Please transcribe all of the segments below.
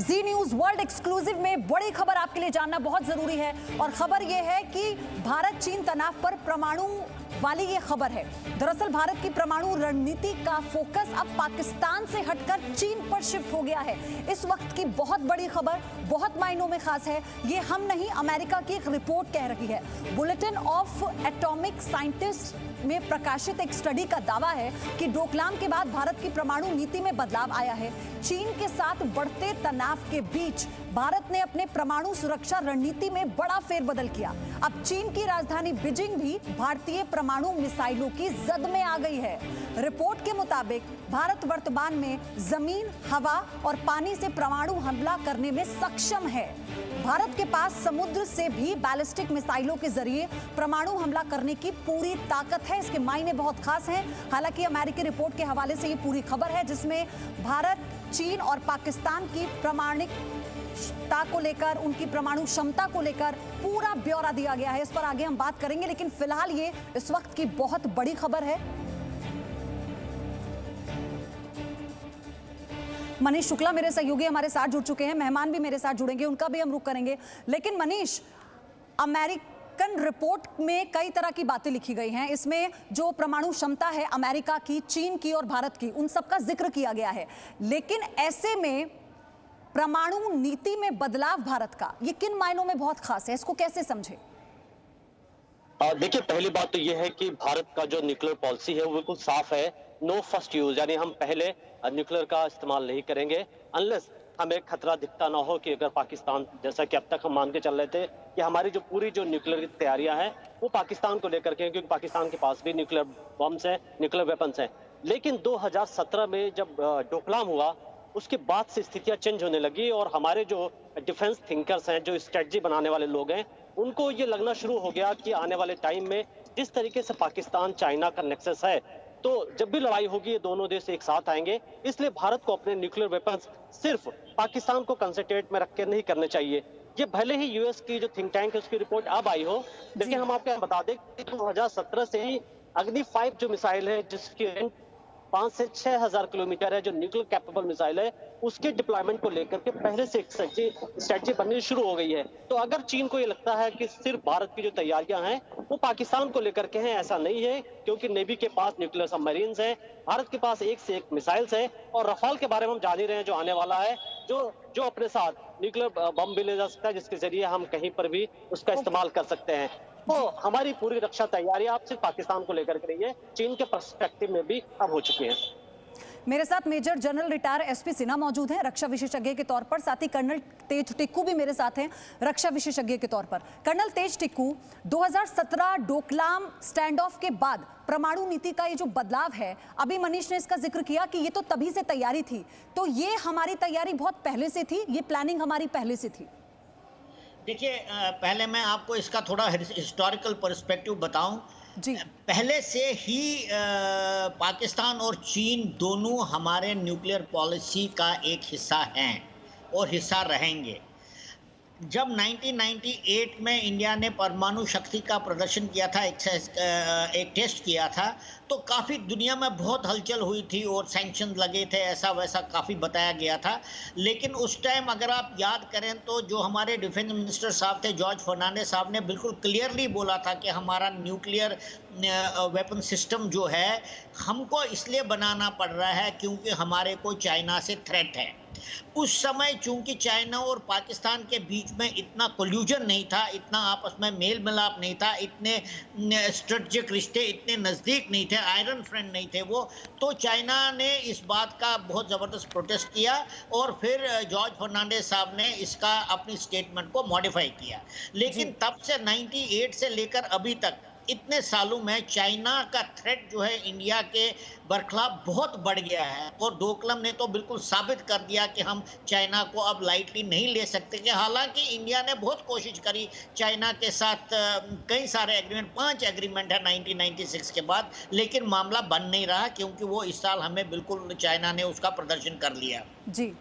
जी news world exclusive में बड़ी खबर आपके लिए जानना बहुत जरूरी है और खबर यह है कि भारत चीन तनाव पर परमाणु वाली ये खबर है। दरअसल भारत की परमाणु रणनीति का फोकस अब पाकिस्तान से हटकर चीन पर शिफ्ट हो गया है। इस वक्त की बहुत बड़ी खबर बहुत मायनों में खास है। ये हम नहीं, अमेरिका की एक रिपोर्ट कह रही है। बुलेटिन ऑफ एटॉमिक साइंटिस्ट में प्रकाशित एक स्टडी का दावा है कि डोकलाम के बाद भारत की परमाणु नीति में बदलाव आया है। चीन के साथ बढ़ते तनाव के बीच भारत ने अपने परमाणु सुरक्षा रणनीति में बड़ा फेरबदल किया। अब चीन की राजधानी बीजिंग भी भारतीय परमाणु मिसाइलों की जद में आ गई है। रिपोर्ट के मुताबिक भारत वर्तमान में जमीन, हवा और पानी से परमाणु हमला करने में सक्षम है। भारत के पास समुद्र से भी बैलिस्टिक मिसाइलों के जरिए परमाणु हमला करने की पूरी ताकत है। इसके मायने बहुत खास हैं। हालांकि अमेरिकी रिपोर्ट के हवाले से ये पूरी खबर है जिसमें भारत, चीन और पाकिस्तान की प्रामाणिकता को लेकर, उनकी परमाणु क्षमता को लेकर पूरा ब्यौरा दिया गया है। इस पर आगे हम बात करेंगे, लेकिन फिलहाल ये इस वक्त की बहुत बड़ी खबर है। मनीष शुक्ला मेरे सहयोगी हमारे साथ जुड़ चुके हैं, मेहमान भी मेरे साथ जुड़ेंगे, उनका भी हम रुख करेंगे। लेकिन मनीष, अमेरिकन रिपोर्ट में कई तरह की बातें लिखी गई हैं। इसमें जो परमाणु क्षमता है अमेरिका की, चीन की और भारत की, उन सब का जिक्र किया गया है। लेकिन ऐसे में परमाणु नीति में बदलाव भारत का, ये किन मायनों में बहुत खास है, इसको कैसे समझे? देखिए, पहली बात तो यह है कि भारत का जो न्यूक्लियर पॉलिसी है वो बिल्कुल साफ है। नो फर्स्ट यूज, यानी हम पहले न्यूक्लियर का इस्तेमाल नहीं करेंगे अनलेस हमें खतरा दिखता ना हो कि अगर पाकिस्तान, जैसा कि अब तक हम मान के चल रहे थे कि हमारी जो पूरी जो न्यूक्लियर की तैयारियां हैं वो पाकिस्तान को लेकर के, क्योंकि पाकिस्तान के पास भी न्यूक्लियर बम्स हैं, न्यूक्लियर वेपन्स हैं। लेकिन 2017 में जब डोकलाम हुआ उसके बाद से स्थितियां चेंज होने लगी और हमारे जो डिफेंस थिंकर्स हैं, जो स्ट्रेटजी बनाने वाले लोग हैं, उनको ये लगना शुरू हो गया कि आने वाले टाइम में जिस तरीके से पाकिस्तान चाइना का नेक्सस है, तो जब भी लड़ाई होगी ये दोनों देश एक साथ आएंगे। इसलिए भारत को अपने न्यूक्लियर वेपन्स सिर्फ पाकिस्तान को कंसंट्रेट में रख के नहीं करने चाहिए। ये भले ही यूएस की जो थिंक टैंक है उसकी रिपोर्ट अब आई हो, लेकिन हम आपको बता दें कि 2017 से ही अग्नि 5 जो मिसाइल है, जिसकी रेंज 5 से 6,000 किलोमीटर है, जो न्यूक्लियर कैपेबल मिसाइल है, उसके डिप्लॉयमेंट को लेकर के पहले से एक स्ट्रेटजी बननी शुरू हो गई है। तो अगर चीन को ये लगता है कि सिर्फ भारत की जो तैयारियां हैं वो पाकिस्तान को लेकर के हैं, ऐसा नहीं है, क्योंकि नेवी के पास न्यूक्लियर सबमरीन्स हैं, भारत के पास एक से एक मिसाइल्स हैं और रफाल के बारे में हम जान ही रहे हैं जो आने वाला है, जो अपने साथ न्यूक्लियर बम भी ले जा सकता है, जिसके जरिए हम कहीं पर भी उसका इस्तेमाल कर सकते हैं। तो हमारी पूरी रक्षा तैयारी आप सिर्फ पाकिस्तान को लेकर के नहीं है, चीन के पर्सपेक्टिव में भी अब हो चुकी है। मेरे साथ major general retire SP Sinha मौजूद हैं रक्षा विशेषज्ञ के तौर पर, साथ ही कर्नल तेज टिक्कू भी मेरे साथ हैं रक्षा विशेषज्ञ के तौर पर। Colonel Tej Tikku, 2017 Doklam stand off के बाद परमाणु नीति का ये जो बदलाव है, अभी मनीष ने इसका जिक्र किया कि ये तो तभी से तैयारी थी, तो ये हमारी तैयारी बहुत पहले से थी, ये प्लानिंग हमारी पहले से थी? देखिए, पहले मैं आपको इसका थोड़ा हिस्टोरिकल पर्सपेक्टिव बताऊं। जी। पहले से ही पाकिस्तान और चीन दोनों हमारे न्यूक्लियर पॉलिसी का एक हिस्सा हैं और हिस्सा रहेंगे। जब 1998 में इंडिया ने परमाणु शक्ति का प्रदर्शन किया था, एक टेस्ट किया था, तो काफ़ी दुनिया में बहुत हलचल हुई थी और सैंक्शन लगे थे, ऐसा वैसा काफ़ी बताया गया था। लेकिन उस टाइम अगर आप याद करें तो जो हमारे डिफेंस मिनिस्टर साहब थे, जॉर्ज फर्नांडिस साहब ने बिल्कुल क्लियरली बोला था कि हमारा न्यूक्लियर वेपन सिस्टम जो है हमको इसलिए बनाना पड़ रहा है क्योंकि हमारे को चाइना से थ्रेट है। उस समय चूंकि चाइना और पाकिस्तान के बीच में इतना कोल्यूजन नहीं था, इतना आपस में मेल मिलाप नहीं था, इतने स्ट्रेटेजिक रिश्ते इतने नज़दीक नहीं थे, आयरन फ्रेंड नहीं थे वो, तो चाइना ने इस बात का बहुत ज़बरदस्त प्रोटेस्ट किया और फिर जॉर्ज फर्नांडिस साहब ने इसका अपनी स्टेटमेंट को मॉडिफाई किया। लेकिन तब से 98 से लेकर अभी तक इतने सालों में चाइना का थ्रेट जो है इंडिया के बरखिलाफ बहुत बढ़ गया है और डोकलाम ने तो बिल्कुल साबित कर दिया कि हम चाइना को अब लाइटली नहीं ले सकते। कि हालांकि इंडिया ने बहुत कोशिश करी चाइना के साथ, कई सारे एग्रीमेंट, 5 एग्रीमेंट है 1996 के बाद, लेकिन मामला बन नहीं रहा क्योंकि वो इस साल हमें बिल्कुल चाइना ने उसका प्रदर्शन कर लिया जी।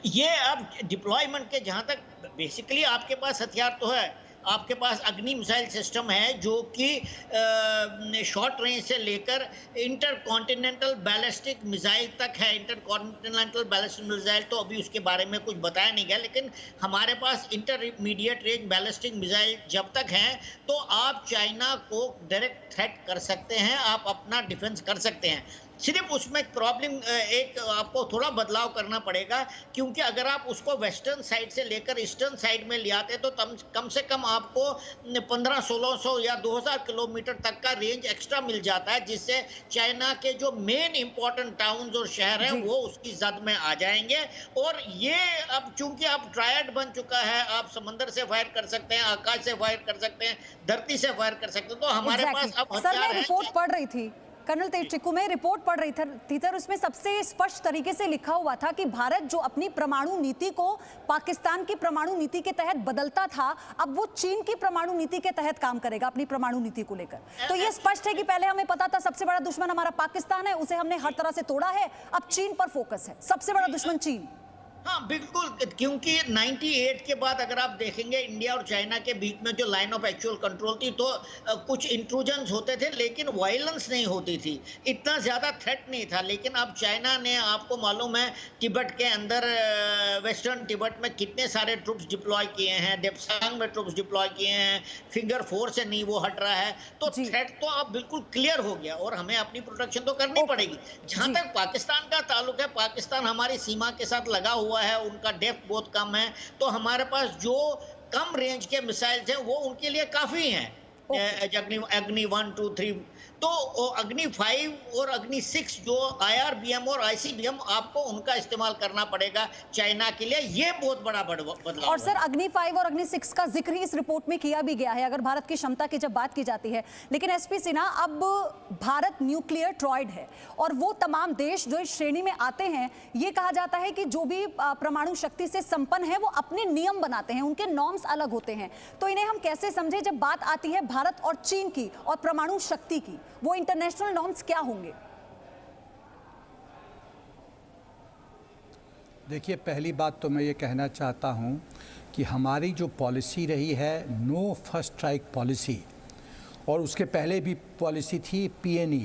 ये अब डिप्लॉयमेंट के, जहाँ तक बेसिकली आपके पास हथियार तो है, आपके पास अग्नि मिसाइल सिस्टम है जो कि शॉर्ट रेंज से लेकर इंटर कॉन्टिनेंटल बैलिस्टिक मिसाइल तक है। इंटर कॉन्टिनेंटल बैलिस्टिक मिसाइल तो अभी उसके बारे में कुछ बताया नहीं गया, लेकिन हमारे पास इंटरमीडिएट रेंज बैलिस्टिक मिसाइल जब तक है तो आप चाइना को डायरेक्ट थ्रेट कर सकते हैं, आप अपना डिफेंस कर सकते हैं। सिर्फ उसमें प्रॉब्लम एक आपको थोड़ा बदलाव करना पड़ेगा, क्योंकि अगर आप उसको वेस्टर्न साइड से लेकर ईस्टर्न साइड में ले आते तो कम से कम आपको 1500-1600 या 2000 किलोमीटर तक का रेंज एक्स्ट्रा मिल जाता है, जिससे चाइना के जो मेन इंपॉर्टेंट टाउन्स और शहर हैं वो उसकी जद में आ जाएंगे। और ये अब चूंकि अब ट्रायड बन चुका है, आप समंदर से फायर कर सकते हैं, आकाश से फायर कर सकते हैं, धरती से फायर कर सकते हैं, तो हमारे पास अब हथियार है। रिपोर्ट पढ़ रही थी कर्नल तेज टिक्कू, में रिपोर्ट पढ़ रही थी तो उसमें सबसे स्पष्ट तरीके से लिखा हुआ था कि भारत जो अपनी परमाणु नीति को पाकिस्तान की परमाणु नीति के तहत बदलता था, अब वो चीन की परमाणु नीति के तहत काम करेगा अपनी परमाणु नीति को लेकर। तो ये स्पष्ट है कि पहले हमें पता था सबसे बड़ा दुश्मन हमारा पाकिस्तान है, उसे हमने हर तरह से तोड़ा है, अब चीन पर फोकस है, सबसे बड़ा दुश्मन चीन। हाँ बिल्कुल, क्योंकि 98 के बाद अगर आप देखेंगे इंडिया और चाइना के बीच में जो लाइन ऑफ एक्चुअल कंट्रोल थी तो कुछ इंट्रूजन्स होते थे लेकिन वायलेंस नहीं होती थी, इतना ज़्यादा थ्रेट नहीं था। लेकिन अब चाइना ने, आपको मालूम है, तिब्बत के अंदर वेस्टर्न तिब्बत में कितने सारे ट्रुप्स डिप्लॉय किए हैं, डेप्सांग में ट्रुप्स डिप्लॉय किए हैं, फिंगर 4 से नहीं वो हट रहा है, तो थ्रेट तो अब बिल्कुल क्लियर हो गया और हमें अपनी प्रोटेक्शन तो करनी पड़ेगी। जहाँ तक पाकिस्तान का ताल्लुक है, पाकिस्तान हमारी सीमा के साथ लगा हुआ है, उनका डेप्थ बहुत कम है, तो हमारे पास जो कम रेंज के मिसाइल्स हैं वो उनके लिए काफी हैं। अग्नि 1, 2, 3, तो अग्नि 5 और अग्नि 6 जो IRBM और ICBM आपको उनका इस्तेमाल करना पड़ेगा चाइना के लिए, ये बहुत बड़ा बदलाव। और सर अग्नि 5 और अग्नि 6 का जिक्र ही इस रिपोर्ट में किया भी गया है अगर भारत की क्षमता की जब बात की जाती है। लेकिन SP सिन्हा, अब भारत न्यूक्लियर ट्रॉयड है और वो तमाम देश जो इस श्रेणी में आते हैं, ये कहा जाता है कि जो भी परमाणु शक्ति से संपन्न है वो अपने नियम बनाते हैं, उनके नॉर्म्स अलग होते हैं। तो इन्हें हम कैसे समझे जब बात आती है भारत और चीन की और परमाणु शक्ति की, वो इंटरनेशनल नॉर्म्स क्या होंगे? देखिए, पहली बात तो मैं ये कहना चाहता हूँ कि हमारी जो पॉलिसी रही है नो फर्स्ट स्ट्राइक पॉलिसी, और उसके पहले भी पॉलिसी थी PNE,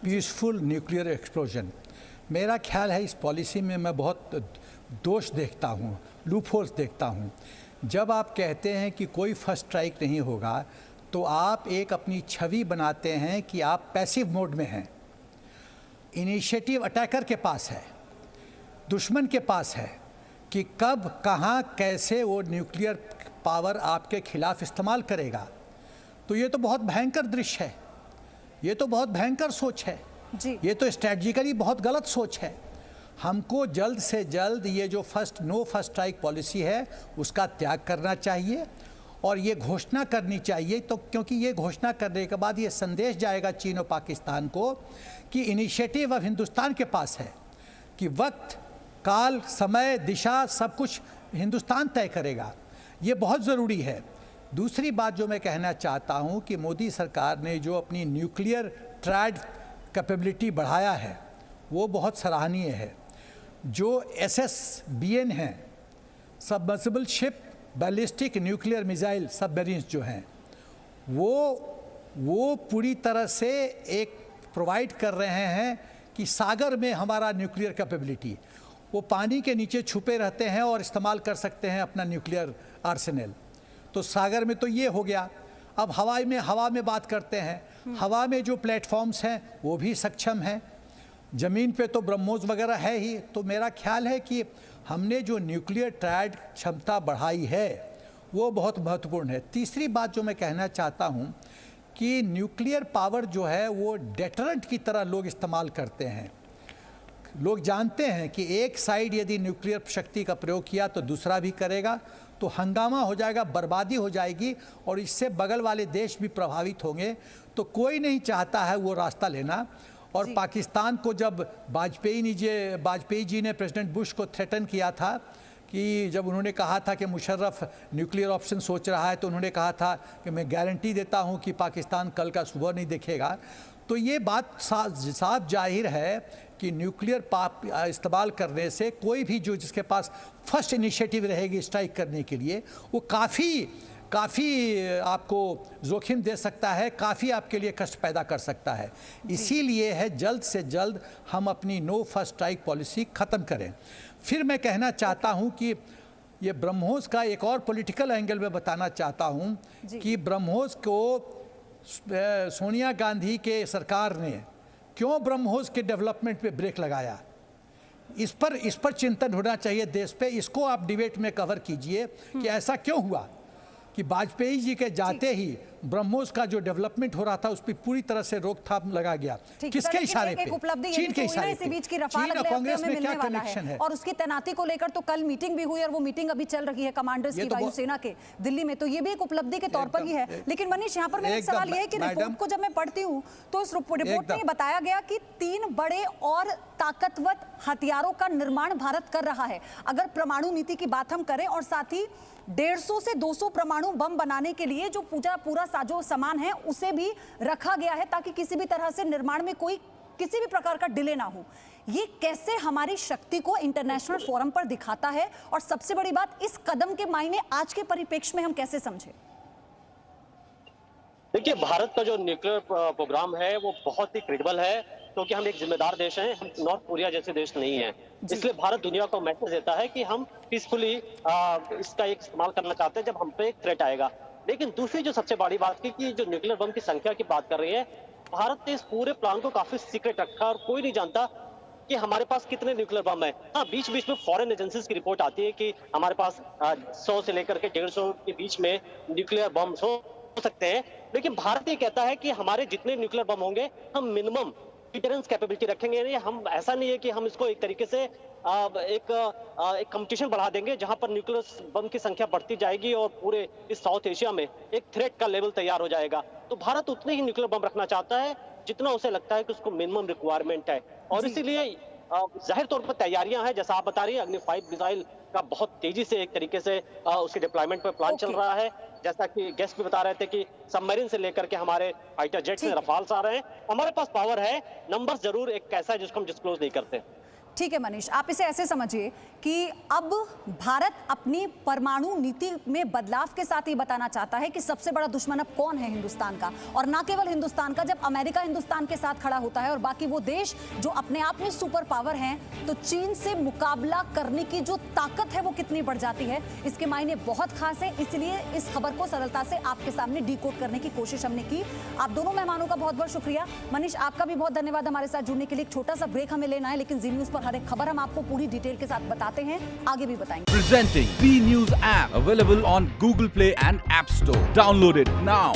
पीसफुल न्यूक्लियर एक्सप्लोजन। मेरा ख्याल है इस पॉलिसी में मैं बहुत दोष देखता हूँ, लूपहोल्स देखता हूँ। जब आप कहते हैं कि कोई फर्स्ट स्ट्राइक नहीं होगा तो आप एक अपनी छवि बनाते हैं कि आप पैसिव मोड में हैं। इनिशिएटिव अटैकर के पास है, दुश्मन के पास है कि कब, कहाँ, कैसे वो न्यूक्लियर पावर आपके खिलाफ इस्तेमाल करेगा। तो ये तो बहुत भयंकर दृश्य है, ये तो बहुत भयंकर सोच है जी। ये तो स्ट्रैटेजिकली बहुत गलत सोच है। हमको जल्द से जल्द ये जो नो फर्स्ट स्ट्राइक पॉलिसी है उसका त्याग करना चाहिए और ये घोषणा करनी चाहिए, तो क्योंकि ये घोषणा करने के बाद ये संदेश जाएगा चीन और पाकिस्तान को कि इनिशिएटिव अब हिंदुस्तान के पास है, कि वक्त, काल, समय, दिशा सब कुछ हिंदुस्तान तय करेगा। ये बहुत ज़रूरी है। दूसरी बात जो मैं कहना चाहता हूँ कि मोदी सरकार ने जो अपनी न्यूक्लियर ट्रायड कैपेबिलिटी बढ़ाया है वो बहुत सराहनीय है। जो SSBN हैं, submersible ship ballistic nuclear missile submarines जो हैं, वो पूरी तरह से एक प्रोवाइड कर रहे हैं कि सागर में हमारा न्यूक्लियर कैपेबिलिटी, वो पानी के नीचे छुपे रहते हैं और इस्तेमाल कर सकते हैं अपना न्यूक्लियर आर्सेनल। तो सागर में तो ये हो गया। अब हवा में बात करते हैं। हवा में जो प्लेटफॉर्म्स हैं वो भी सक्षम हैं। ज़मीन पे तो ब्रह्मोस वगैरह है ही। तो मेरा ख्याल है कि हमने जो न्यूक्लियर ट्रायड क्षमता बढ़ाई है वो बहुत महत्वपूर्ण है। तीसरी बात जो मैं कहना चाहता हूँ कि न्यूक्लियर पावर जो है वो डेटरेंट की तरह लोग इस्तेमाल करते हैं। लोग जानते हैं कि एक साइड यदि न्यूक्लियर शक्ति का प्रयोग किया तो दूसरा भी करेगा, तो हंगामा हो जाएगा, बर्बादी हो जाएगी और इससे बगल वाले देश भी प्रभावित होंगे। तो कोई नहीं चाहता है वो रास्ता लेना। और पाकिस्तान को जब वाजपेयी जी ने प्रेसिडेंट बुश को थ्रेटन किया था कि जब उन्होंने कहा था कि मुशर्रफ न्यूक्लियर ऑप्शन सोच रहा है, तो उन्होंने कहा था कि मैं गारंटी देता हूं कि पाकिस्तान कल का सुबह नहीं देखेगा। तो ये बात साफ जाहिर है कि न्यूक्लियर इस्तेमाल करने से कोई भी जो जिसके पास फर्स्ट इनिशिएटिव रहेगी स्ट्राइक करने के लिए, वो काफ़ी आपको जोखिम दे सकता है, काफ़ी आपके लिए कष्ट पैदा कर सकता है। इसीलिए है जल्द से जल्द हम अपनी नो फर्स्ट स्ट्राइक पॉलिसी ख़त्म करें। फिर मैं कहना चाहता हूं कि ये ब्रह्मोस का एक और पॉलिटिकल एंगल में बताना चाहता हूं कि ब्रह्मोस को सोनिया गांधी के सरकार ने क्यों ब्रह्मोस के डेवलपमेंट पे ब्रेक लगाया, इस पर चिंतन होना चाहिए देश पे। इसको आप डिबेट में कवर कीजिए कि ऐसा क्यों हुआ कि वाजपेयी जी के जाते ही ब्रह्मोस का जो डेवलपमेंट हो रहा था उस पर पूरी तरह से रोकथाम लगा गया। किसके इशारे पे? चीन के इशारे पे। चीन और कांग्रेस में क्या कनेक्शन है? और उसकी तैनाती को लेकर तो कल मीटिंग भी हुई और वो मीटिंग अभी चल रही है कमांडर्स की वायुसेना के दिल्ली में, तो ये भी एक उपलब्धि के तौर पर ही है। लेकिन मनीष, यहाँ पर मेरा एक सवाल ये है कि रिपोर्ट को जब मैं पढ़ती हूँ तो इस रिपोर्ट में ये बताया गया कि 3 बड़े और ताकतवर हथियारों का निर्माण भारत कर रहा है। अगर परमाणु नीति की बात हम करें, और साथ ही 150 से 200 परमाणु बम बनाने के लिए जो पूरा साजो सामान है उसे भी रखा गया है ताकि किसी भी तरह से निर्माण में कोई किसी भी प्रकार का डिले ना हो। ये कैसे हमारी शक्ति को इंटरनेशनल फोरम पर दिखाता है, और सबसे बड़ी बात, इस कदम के मायने आज के परिप्रेक्ष्य में हम कैसे समझें? देखिए, भारत का जो न्यूक्लियर प्रोग्राम है वो बहुत ही क्रेडिबल है, क्योंकि हम एक जिम्मेदार देश हैं, हम नॉर्थ कोरिया जैसे देश नहीं हैं। इसलिए भारत दुनिया को मैसेज देता है कि हम पीसफुली इसका एक इस्तेमाल करना चाहते हैं जब हम पे एक थ्रेट आएगा। लेकिन दूसरी जो सबसे बड़ी बात की कि जो न्यूक्लियर बम की संख्या की बात कर रही है, भारत ने इस पूरे प्लान को काफी सीक्रेट रखा और कोई नहीं जानता कि हमारे पास कितने न्यूक्लियर बम है। हाँ, बीच बीच में फॉरेन एजेंसीज की रिपोर्ट आती है कि हमारे पास 100 से लेकर के 150 के बीच में न्यूक्लियर बम हो सकते हैं, लेकिन भारत ये कहता है कि हमारे जितने न्यूक्लियर बम होंगे हम मिनिमम डिटरेंस कैपेबिलिटी रखेंगे। यानी हम ऐसा नहीं है कि हम इसको एक तरीके से एक कंपटीशन बढ़ा देंगे जहां पर न्यूक्लियर बम की संख्या बढ़ती जाएगी और पूरे इस साउथ एशिया में एक थ्रेट का लेवल तैयार हो जाएगा। तो भारत उतने ही न्यूक्लियर बम रखना चाहता है जितना उसे लगता है कि उसको मिनिमम रिक्वायरमेंट है, और इसीलिए जाहिर तौर पर तैयारियां हैं। जैसा आप बता रही हैं, अग्नि 5 मिसाइल का बहुत तेजी से एक तरीके से उसके डिप्लॉयमेंट पर प्लान चल रहा है। जैसा कि गेस्ट भी बता रहे थे कि सबमरीन से लेकर के हमारे फाइटर जेट्स में रफाल्स आ रहे हैं। हमारे पास पावर है, नंबर्स जरूर एक कैसा है जिसको हम डिस्क्लोज नहीं करते। ठीक है मनीष, आप इसे ऐसे समझिए कि अब भारत अपनी परमाणु नीति में बदलाव के साथ ही बताना चाहता है कि सबसे बड़ा दुश्मन अब कौन है हिंदुस्तान का, और ना केवल हिंदुस्तान का। जब अमेरिका हिंदुस्तान के साथ खड़ा होता है और बाकी वो देश जो अपने आप में सुपर पावर हैं, तो चीन से मुकाबला करने की जो ताकत है वो कितनी बढ़ जाती है, इसके मायने बहुत खास है। इसलिए इस खबर को सरलता से आपके सामने डिकोड करने की कोशिश हमने की। आप दोनों मेहमानों का बहुत बहुत शुक्रिया। मनीष, आपका भी बहुत धन्यवाद हमारे साथ जुड़ने के लिए। एक छोटा सा ब्रेक हमें लेना है, लेकिन जी न्यूज पर हर एक खबर हम आपको पूरी डिटेल के साथ बताते हैं, आगे भी बताएंगे। Presenting B News app available on Google Play and App Store. Download it now.